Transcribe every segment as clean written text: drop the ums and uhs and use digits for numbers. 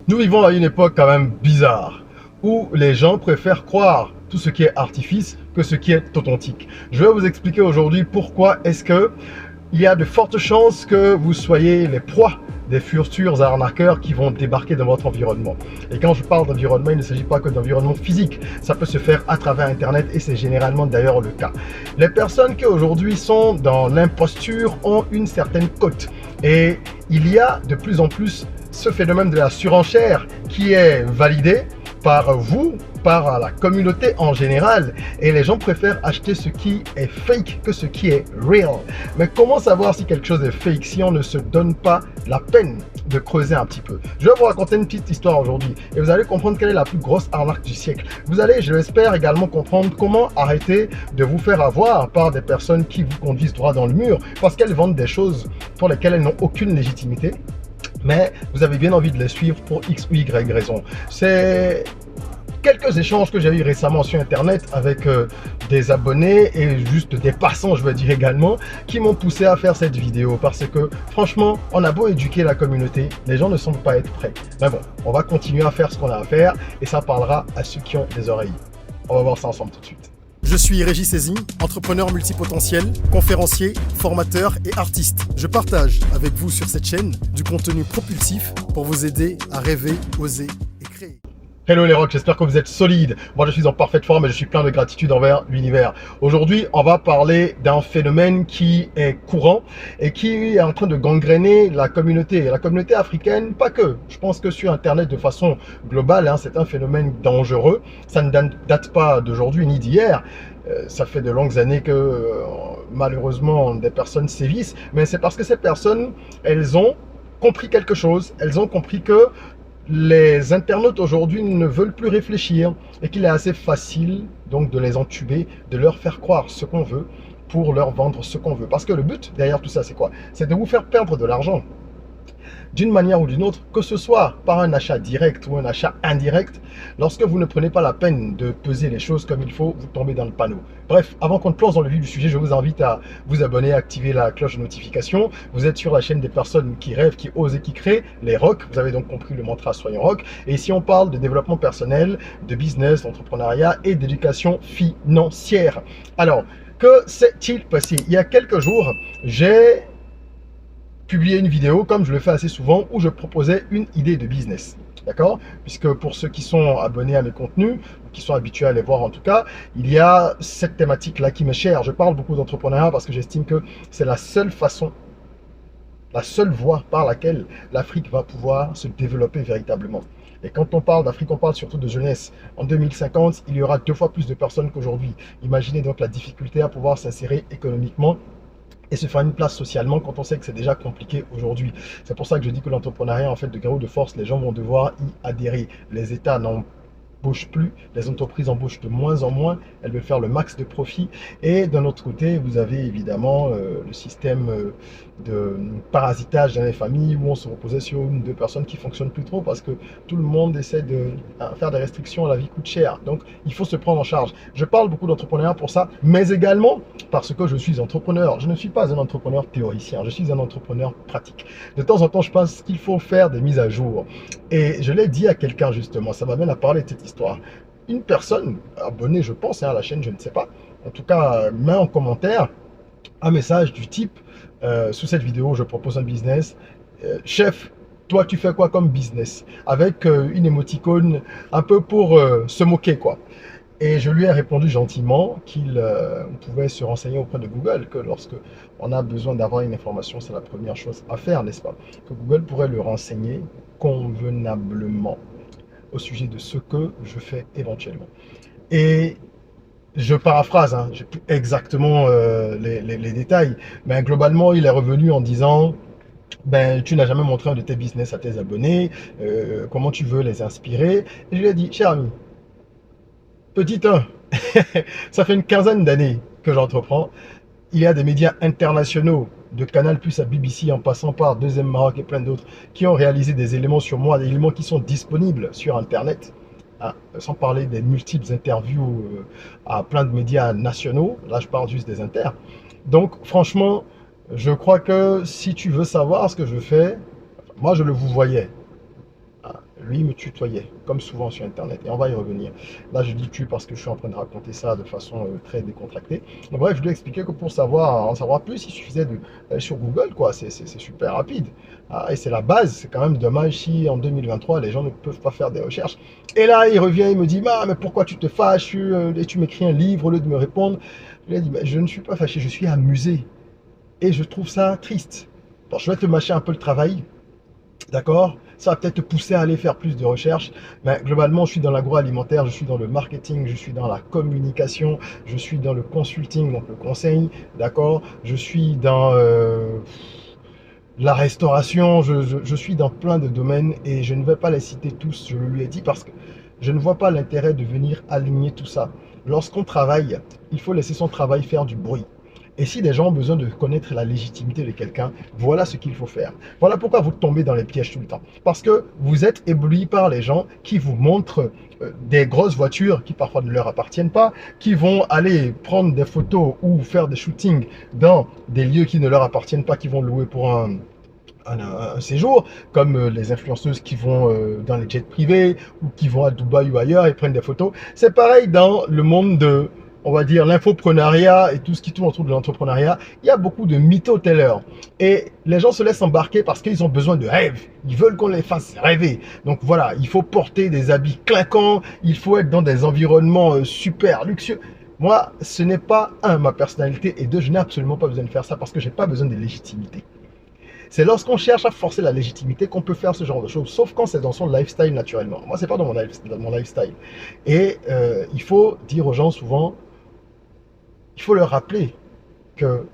Nous vivons à une époque quand même bizarre, où les gens préfèrent croire tout ce qui est artifice que ce qui est authentique. Je vais vous expliquer aujourd'hui pourquoi est-ce que il y a de fortes chances que vous soyez les proies des futurs arnaqueurs qui vont débarquer dans votre environnement. Et quand je parle d'environnement, il ne s'agit pas que d'environnement physique. Ça peut se faire à travers Internet et c'est généralement d'ailleurs le cas. Les personnes qui aujourd'hui sont dans l'imposture ont une certaine cote. Et il y a de plus en plus ce phénomène de la surenchère qui est validé par vous, par la communauté en général, et les gens préfèrent acheter ce qui est fake que ce qui est real. Mais comment savoir si quelque chose est fake si on ne se donne pas la peine de creuser un petit peu? Je vais vous raconter une petite histoire aujourd'hui et vous allez comprendre quelle est la plus grosse arnaque du siècle. Vous allez, je l'espère, également comprendre comment arrêter de vous faire avoir par des personnes qui vous conduisent droit dans le mur parce qu'elles vendent des choses pour lesquelles elles n'ont aucune légitimité, mais vous avez bien envie de les suivre pour X ou Y raison. C'est quelques échanges que j'ai eu récemment sur Internet avec des abonnés et juste des passants, je veux dire également, qui m'ont poussé à faire cette vidéo parce que franchement, on a beau éduquer la communauté, les gens ne semblent pas être prêts. Mais bon, on va continuer à faire ce qu'on a à faire et ça parlera à ceux qui ont des oreilles. On va voir ça ensemble tout de suite. Je suis Régis Saizy, entrepreneur multipotentiel, conférencier, formateur et artiste. Je partage avec vous sur cette chaîne du contenu propulsif pour vous aider à rêver, oser et créer. Hello les rocks, j'espère que vous êtes solides. Moi je suis en parfaite forme et je suis plein de gratitude envers l'univers. Aujourd'hui, on va parler d'un phénomène qui est courant et qui est en train de gangréner la communauté africaine, pas que. Je pense que sur Internet de façon globale, c'est un phénomène dangereux. Ça ne date pas d'aujourd'hui ni d'hier. Ça fait de longues années que malheureusement des personnes sévissent, mais c'est parce que ces personnes, elles ont compris quelque chose. Elles ont compris que les internautes aujourd'hui ne veulent plus réfléchir et qu'il est assez facile donc de les entuber, de leur faire croire ce qu'on veut pour leur vendre ce qu'on veut. Parce que le but derrière tout ça, c'est quoi? C'est de vous faire perdre de l'argent d'une manière ou d'une autre, que ce soit par un achat direct ou un achat indirect. Lorsque vous ne prenez pas la peine de peser les choses comme il faut, vous tombez dans le panneau. Bref, avant qu'on ne plonge dans le vif du sujet, je vous invite à vous abonner, à activer la cloche de notification. Vous êtes sur la chaîne des personnes qui rêvent, qui osent et qui créent, les rocs. Vous avez donc compris le mantra Soyons rock. Et ici, on parle de développement personnel, de business, d'entrepreneuriat et d'éducation financière. Alors, que s'est-il passé? Il y a quelques jours, j'ai publier une vidéo, comme je le fais assez souvent, où je proposais une idée de business. D'accord? Puisque pour ceux qui sont abonnés à mes contenus, ou qui sont habitués à les voir en tout cas, il y a cette thématique-là qui m'est chère. Je parle beaucoup d'entrepreneuriat parce que j'estime que c'est la seule façon, la seule voie par laquelle l'Afrique va pouvoir se développer véritablement. Et quand on parle d'Afrique, on parle surtout de jeunesse. En 2050, il y aura 2 fois plus de personnes qu'aujourd'hui. Imaginez donc la difficulté à pouvoir s'insérer économiquement et se faire une place socialement quand on sait que c'est déjà compliqué aujourd'hui. C'est pour ça que je dis que l'entrepreneuriat, en fait, de gré ou de force, les gens vont devoir y adhérer. Les États n'embauchent plus, les entreprises embauchent de moins en moins, elles veulent faire le max de profit. Et d'un autre côté, vous avez évidemment le système de parasitage dans les familles où on se reposait sur une ou deux personnes qui ne fonctionnent plus trop parce que tout le monde essaie de faire des restrictions, la vie coûte cher. Donc, il faut se prendre en charge. Je parle beaucoup d'entrepreneuriat pour ça, mais également parce que je suis entrepreneur. Je ne suis pas un entrepreneur théoricien, je suis un entrepreneur pratique. De temps en temps, je pense qu'il faut faire des mises à jour. Et je l'ai dit à quelqu'un justement, ça m'amène à parler de cette histoire. Une personne abonnée, je pense, à la chaîne, je ne sais pas, en tout cas, met en commentaire un message du type sous cette vidéo, je propose un business. Chef, toi, tu fais quoi comme business? Avec une émoticône un peu pour se moquer, quoi. Et je lui ai répondu gentiment qu'il pouvait se renseigner auprès de Google, que lorsque on a besoin d'avoir une information, c'est la première chose à faire, n'est-ce pas? Que Google pourrait le renseigner convenablement au sujet de ce que je fais éventuellement. Et je paraphrase, je n'ai plus exactement les détails, mais globalement, il est revenu en disant ben, tu n'as jamais montré un de tes business à tes abonnés, comment tu veux les inspirer. Et je lui ai dit, cher ami, petit 1, ça fait une quinzaine d'années que j'entreprends. Il y a des médias internationaux, de Canal+ à BBC, en passant par Deuxième Maroc et plein d'autres, qui ont réalisé des éléments sur moi, des éléments qui sont disponibles sur Internet. Sans parler des multiples interviews à plein de médias nationaux. Là, je parle juste des inters. Donc, franchement, je crois que si tu veux savoir ce que je fais, moi, je le vous voyais. lui me tutoyait, comme souvent sur Internet. Et on va y revenir. Là, je dis tu parce que je suis en train de raconter ça de façon très décontractée. Donc, bref, je lui ai expliqué que pour savoir, en savoir plus, il suffisait d'aller sur Google, quoi. C'est super rapide. Ah, et c'est la base. C'est quand même dommage si en 2023, les gens ne peuvent pas faire des recherches. Et là, il revient, il me dit, mais pourquoi tu te fâches et tu m'écris un livre au lieu de me répondre. Je lui ai dit, je ne suis pas fâché, je suis amusé. Et je trouve ça triste. Bon, je vais te mâcher un peu le travail. D'accord? Ça va peut-être te pousser à aller faire plus de recherches. Mais globalement, je suis dans l'agroalimentaire, je suis dans le marketing, je suis dans la communication, je suis dans le consulting, donc le conseil. D'accord? Je suis dans la restauration, je suis dans plein de domaines et je ne vais pas les citer tous, je le lui ai dit parce que je ne vois pas l'intérêt de venir aligner tout ça. Lorsqu'on travaille, il faut laisser son travail faire du bruit. Et si des gens ont besoin de connaître la légitimité de quelqu'un, voilà ce qu'il faut faire. Voilà pourquoi vous tombez dans les pièges tout le temps. Parce que vous êtes ébloui par les gens qui vous montrent des grosses voitures qui parfois ne leur appartiennent pas, qui vont aller prendre des photos ou faire des shootings dans des lieux qui ne leur appartiennent pas, qui vont louer pour un séjour, comme les influenceuses qui vont dans les jets privés ou qui vont à Dubaï ou ailleurs et prennent des photos. C'est pareil dans le monde de, on va dire, l'infoprenariat et tout ce qui tourne autour de l'entrepreneuriat. Il y a beaucoup de mytho-tellers et les gens se laissent embarquer parce qu'ils ont besoin de rêves. Ils veulent qu'on les fasse rêver. Donc voilà, il faut porter des habits clinquants, il faut être dans des environnements super luxueux. Moi, ce n'est pas, un, ma personnalité, et deux, je n'ai absolument pas besoin de faire ça parce que j'ai pas besoin de légitimité. C'est lorsqu'on cherche à forcer la légitimité qu'on peut faire ce genre de choses, sauf quand c'est dans son lifestyle naturellement. Moi, c'est pas dans mon lifestyle. Et il faut dire aux gens souvent, il faut leur rappeler que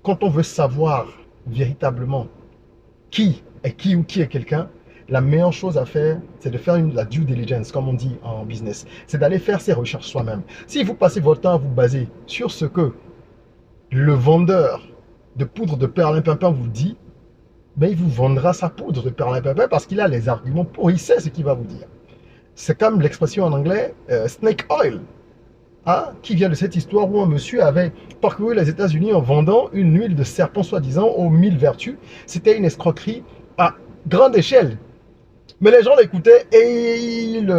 quand on veut savoir véritablement qui est qui ou qui est quelqu'un, la meilleure chose à faire, c'est de faire la due diligence, comme on dit en business. C'est d'aller faire ses recherches soi-même. Si vous passez votre temps à vous baser sur ce que le vendeur de poudre de perlimpinpin vous dit, ben, il vous vendra sa poudre de perlimpinpin parce qu'il a les arguments pour, il sait ce qu'il va vous dire. C'est comme l'expression en anglais snake oil, hein, qui vient de cette histoire où un monsieur avait parcouru les États-Unis en vendant une huile de serpent soi-disant aux 1000 vertus. C'était une escroquerie à grande échelle. Mais les gens l'écoutaient et ils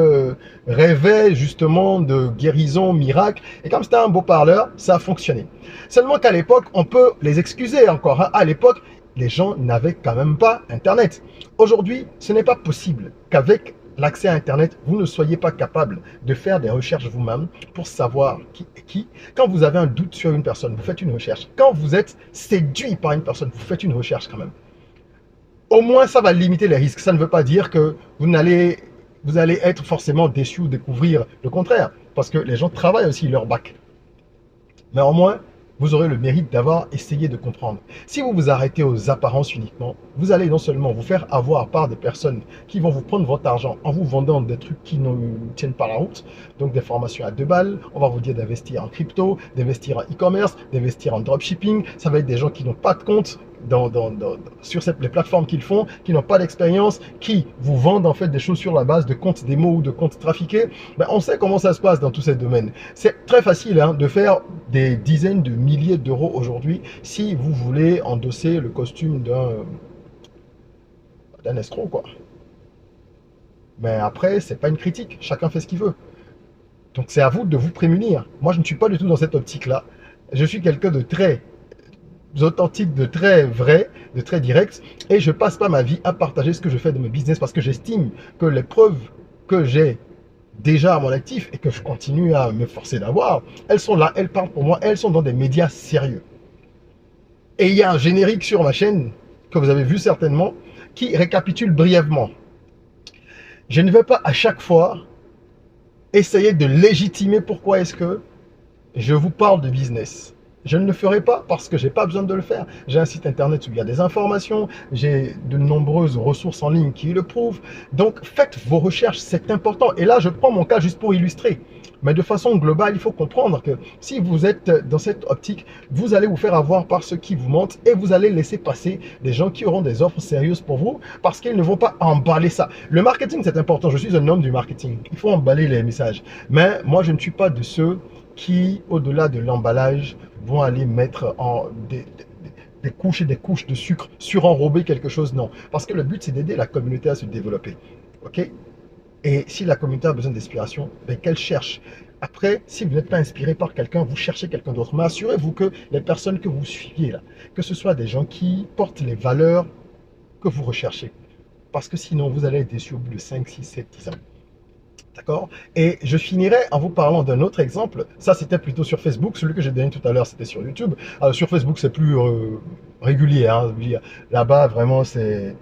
rêvaient justement de guérison, miracle. Et comme c'était un beau parleur, ça a fonctionné. Seulement qu'à l'époque, on peut les excuser encore. Hein. À l'époque, les gens n'avaient quand même pas Internet. Aujourd'hui, ce n'est pas possible qu'avec l'accès à Internet, vous ne soyez pas capable de faire des recherches vous-même pour savoir qui est qui. Quand vous avez un doute sur une personne, vous faites une recherche. Quand vous êtes séduit par une personne, vous faites une recherche quand même. Au moins, ça va limiter les risques. Ça ne veut pas dire que vous allez être forcément déçu ou découvrir le contraire. Parce que les gens travaillent aussi leur bac. Mais au moins, vous aurez le mérite d'avoir essayé de comprendre. Si vous vous arrêtez aux apparences uniquement, vous allez non seulement vous faire avoir par des personnes qui vont vous prendre votre argent en vous vendant des trucs qui ne tiennent pas la route, donc des formations à 2 balles, on va vous dire d'investir en crypto, d'investir en e-commerce, d'investir en dropshipping, ça va être des gens qui n'ont pas de compte sur les plateformes qu'ils font, qui n'ont pas d'expérience, qui vous vendent en fait des choses sur la base de comptes démo ou de comptes trafiqués. Ben, on sait comment ça se passe dans tous ces domaines. C'est très facile hein, de faire des dizaines de milliers d'euros aujourd'hui si vous voulez endosser le costume d'un escroc, quoi. Mais après, c'est pas une critique. Chacun fait ce qu'il veut. Donc c'est à vous de vous prémunir. Moi, je ne suis pas du tout dans cette optique-là. Je suis quelqu'un de très authentique, de très vrai, de très direct, et je passe pas ma vie à partager ce que je fais de mes business parce que j'estime que les preuves que j'ai déjà à mon actif et que je continue à me forcer d'avoir, elles sont là, elles parlent pour moi, elles sont dans des médias sérieux. Et il y a un générique sur ma chaîne que vous avez vu certainement qui récapitule brièvement. Je ne vais pas à chaque fois essayer de légitimer pourquoi est-ce que je vous parle de business. Je ne le ferai pas parce que je n'ai pas besoin de le faire. J'ai un site internet où il y a des informations, j'ai de nombreuses ressources en ligne qui le prouvent. Donc faites vos recherches, c'est important. Et là, je prends mon cas juste pour illustrer. Mais de façon globale, il faut comprendre que si vous êtes dans cette optique, vous allez vous faire avoir par ceux qui vous mentent et vous allez laisser passer des gens qui auront des offres sérieuses pour vous parce qu'ils ne vont pas emballer ça. Le marketing, c'est important. Je suis un homme du marketing. Il faut emballer les messages. Mais moi, je ne suis pas de ceux qui, au-delà de l'emballage, vont aller mettre en des couches et des couches de sucre, surenrober quelque chose. Non. Parce que le but, c'est d'aider la communauté à se développer. ok? Et si la communauté a besoin d'inspiration, ben, qu'elle cherche. Après, si vous n'êtes pas inspiré par quelqu'un, vous cherchez quelqu'un d'autre. Mais assurez-vous que les personnes que vous suiviez là, que ce soit des gens qui portent les valeurs que vous recherchez. Parce que sinon, vous allez être déçu au bout de 5, 6, 7, 10 ans. D'accord? Et je finirai en vous parlant d'un autre exemple. Ça, c'était plutôt sur Facebook. Celui que j'ai donné tout à l'heure, c'était sur YouTube. Sur Facebook, c'est plus régulier. Hein. Là-bas, vraiment, c'est...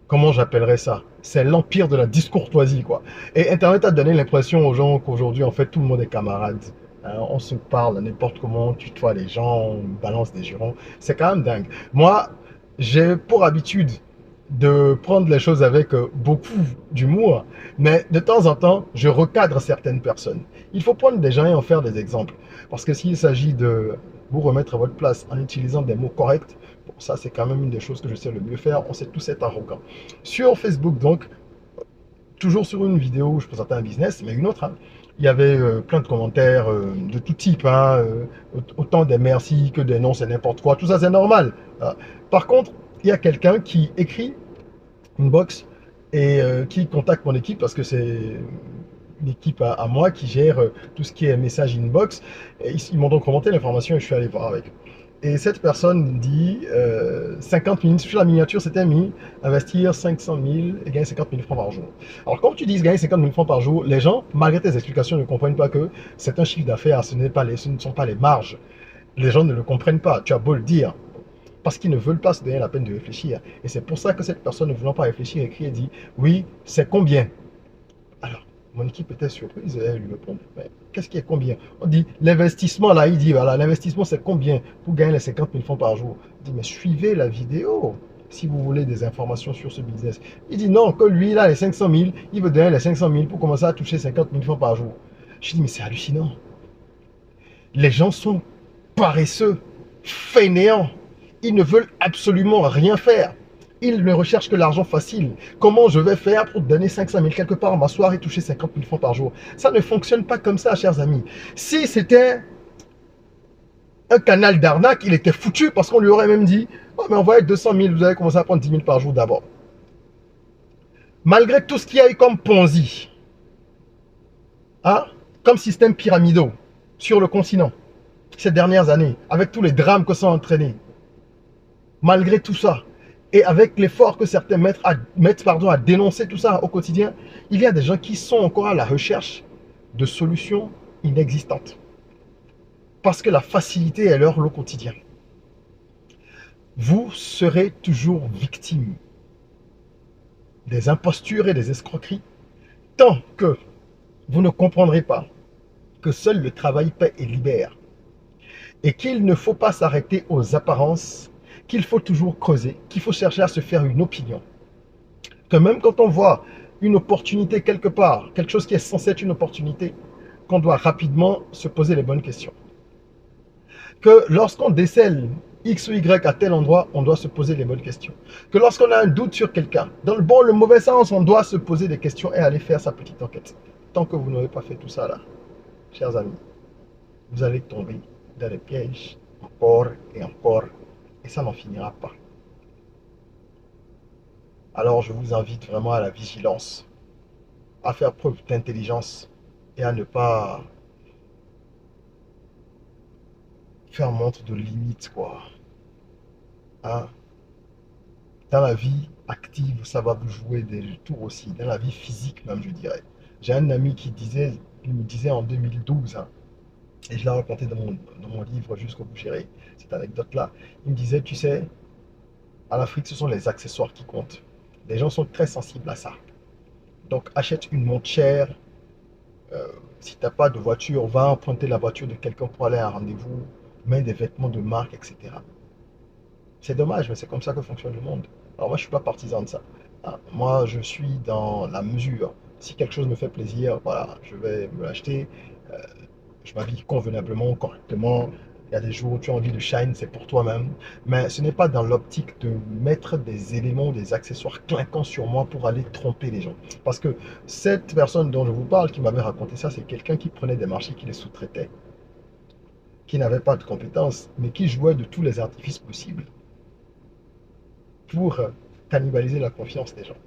Comment j'appellerais ça? C'est l'empire de la discourtoisie, quoi. Et Internet a donné l'impression aux gens qu'aujourd'hui, en fait, tout le monde est camarade. Hein, on se parle n'importe comment, on tutoie les gens, on balance des jurons. C'est quand même dingue. Moi, j'ai pour habitude de prendre les choses avec beaucoup d'humour, mais de temps en temps, je recadre certaines personnes. Il faut prendre des gens et en faire des exemples. Parce que s'il s'agit de vous remettre à votre place en utilisant des mots corrects, bon, ça c'est quand même une des choses que je sais le mieux faire. On sait tous être arrogant. Sur Facebook, donc, toujours sur une vidéo où je présentais un business, mais une autre, hein, il y avait plein de commentaires de tout type, hein, autant des merci que des non, c'est n'importe quoi, tout ça c'est normal. Hein. Par contre, il y a quelqu'un qui écrit une box et qui contacte mon équipe parce que c'est une équipe à moi qui gère tout ce qui est message inbox. Et ils m'ont donc remonté l'information et je suis allé voir avec. Et cette personne dit 50 000, sur la miniature, c'était mis investir 500 000 et gagner 50 000 francs par jour. Alors, quand tu dis gagner 50 000 francs par jour, les gens, malgré tes explications, ne comprennent pas que c'est un chiffre d'affaires, ce ne sont pas les marges. Les gens ne le comprennent pas. Tu as beau le dire, parce qu'ils ne veulent pas se donner la peine de réfléchir. Et c'est pour ça que cette personne, ne voulant pas réfléchir, écrit et dit oui, c'est combien? Alors, mon équipe était surprise et elle lui répond mais qu'est-ce qui est combien? On dit l'investissement là, il dit voilà, l'investissement c'est combien pour gagner les 50 000 francs par jour? Il dit mais suivez la vidéo si vous voulez des informations sur ce business. Il dit non, que lui, il a les 500 000, il veut donner les 500 000 pour commencer à toucher 50 000 francs par jour. Je dis mais c'est hallucinant. Les gens sont paresseux, fainéants. Ils ne veulent absolument rien faire. Ils ne recherchent que l'argent facile. Comment je vais faire pour donner 500 000 quelque part, m'asseoir et toucher 50 000 francs par jour? Ça ne fonctionne pas comme ça, chers amis. Si c'était un canal d'arnaque, il était foutu parce qu'on lui aurait même dit oh, mais envoyez 200 000, vous allez commencer à prendre 10 000 par jour d'abord. Malgré tout ce qu'il y a eu comme Ponzi, hein, comme système pyramidal sur le continent ces dernières années, avec tous les drames que ça a entraîné, malgré tout ça, et avec l'effort que certains mettent à dénoncer tout ça au quotidien, il y a des gens qui sont encore à la recherche de solutions inexistantes. Parce que la facilité est leur lot quotidien. Vous serez toujours victime des impostures et des escroqueries tant que vous ne comprendrez pas que seul le travail paie et libère et qu'il ne faut pas s'arrêter aux apparences, qu'il faut toujours creuser, qu'il faut chercher à se faire une opinion. Que même quand on voit une opportunité quelque part, quelque chose qui est censé être une opportunité, qu'on doit rapidement se poser les bonnes questions. Que lorsqu'on décèle X ou Y à tel endroit, on doit se poser les bonnes questions. Que lorsqu'on a un doute sur quelqu'un, dans le bon ou le mauvais sens, on doit se poser des questions et aller faire sa petite enquête. Tant que vous n'aurez pas fait tout ça là, chers amis, vous allez tomber dans les pièges encore et encore, et ça n'en finira pas. Alors je vous invite vraiment à la vigilance, à faire preuve d'intelligence et à ne pas faire montre de limites, quoi. Hein? Dans la vie active, ça va vous jouer des tours aussi. Dans la vie physique même, je dirais. J'ai un ami qui disait, il me disait en 2012, hein, et je l'ai raconté dans mon livre Jusqu'au bout géré, cette anecdote-là. Il me disait, tu sais, en Afrique, ce sont les accessoires qui comptent. Les gens sont très sensibles à ça. Donc achète une montre chère. Si tu n'as pas de voiture, va emprunter la voiture de quelqu'un pour aller à un rendez-vous. Mets des vêtements de marque, etc. C'est dommage, mais c'est comme ça que fonctionne le monde. Alors moi, je ne suis pas partisan de ça. Hein. Moi, je suis dans la mesure. Si quelque chose me fait plaisir, voilà, je vais me l'acheter. Euh, je m'habille convenablement, correctement. Il y a des jours où tu as envie de shine, c'est pour toi-même. Mais ce n'est pas dans l'optique de mettre des éléments, des accessoires clinquants sur moi pour aller tromper les gens. Parce que cette personne dont je vous parle, qui m'avait raconté ça, c'est quelqu'un qui prenait des marchés, qui les sous-traitait, qui n'avait pas de compétences, mais qui jouait de tous les artifices possibles pour cannibaliser la confiance des gens.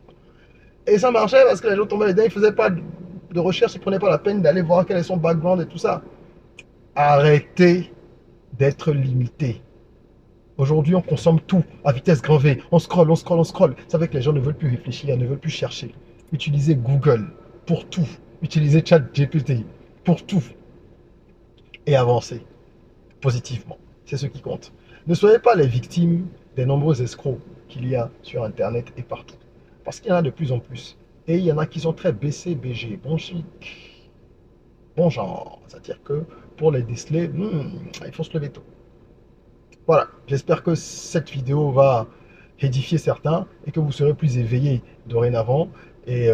Et ça marchait parce que les gens tombaient dedans, ils ne faisaient pas de recherche, ils ne prenaient pas la peine d'aller voir quel est son background et tout ça. Arrêtez d'être limité. Aujourd'hui, on consomme tout à vitesse grand V. On scrolle, on scrolle, on scrolle. Ça fait que les gens ne veulent plus réfléchir, ne veulent plus chercher. Utilisez Google pour tout. Utilisez ChatGPT pour tout. Et avancez positivement. C'est ce qui compte. Ne soyez pas les victimes des nombreux escrocs qu'il y a sur Internet et partout. Parce qu'il y en a de plus en plus. Et il y en a qui sont très BG, bon chic, bon genre. C'est-à-dire que pour les déceler, il faut se lever tôt. Voilà, j'espère que cette vidéo va édifier certains et que vous serez plus éveillés dorénavant et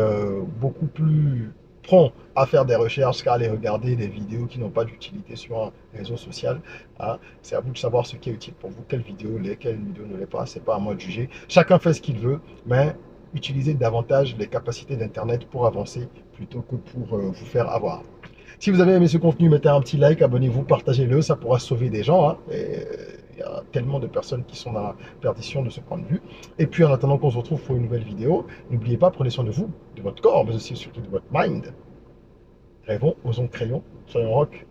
beaucoup plus prompt à faire des recherches qu'à aller regarder des vidéos qui n'ont pas d'utilité sur un réseau social. Hein. C'est à vous de savoir ce qui est utile pour vous, quelle vidéo l'est, quelle vidéo ne l'est pas. C'est pas à moi de juger. Chacun fait ce qu'il veut, mais utilisez davantage les capacités d'Internet pour avancer plutôt que pour vous faire avoir. Si vous avez aimé ce contenu, mettez un petit like, abonnez-vous, partagez-le, ça pourra sauver des gens. Hein. Il y a tellement de personnes qui sont dans la perdition de ce point de vue. Et puis en attendant qu'on se retrouve pour une nouvelle vidéo, n'oubliez pas, prenez soin de vous, de votre corps, mais aussi surtout de votre mind. Rêvons, osons, crayons, soyons rock.